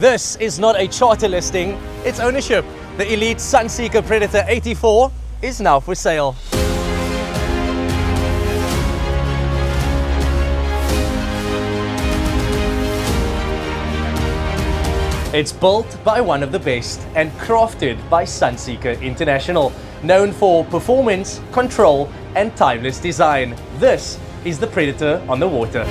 This is not a charter listing, it's ownership. The elite Sunseeker Predator 84 is now for sale. It's built by one of the best and crafted by Sunseeker International, known for performance, control and timeless design. This is the Predator on the water.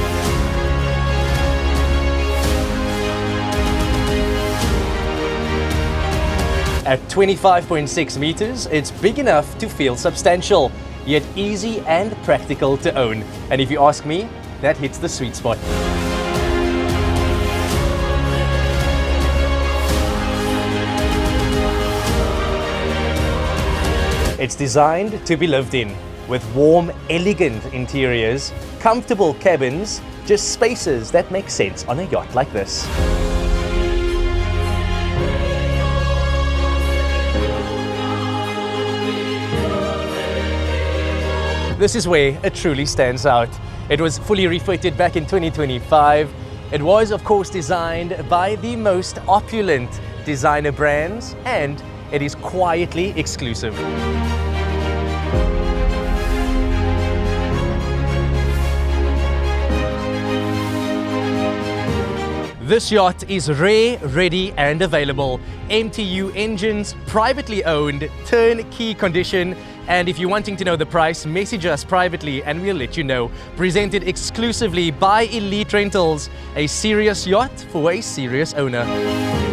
At 25.6 meters, it's big enough to feel substantial, yet easy and practical to own. And if you ask me, that hits the sweet spot. It's designed to be lived in, with warm, elegant interiors, comfortable cabins, just spaces that make sense on a yacht like this. This is where it truly stands out. It was fully refitted back in 2025. It was, of course, designed by the most opulent designer brands, and it is quietly exclusive. This yacht is rare, ready and available. MTU engines, privately owned, turnkey condition, and if you're wanting to know the price, message us privately and we'll let you know. Presented exclusively by Elite Rentals, a serious yacht for a serious owner.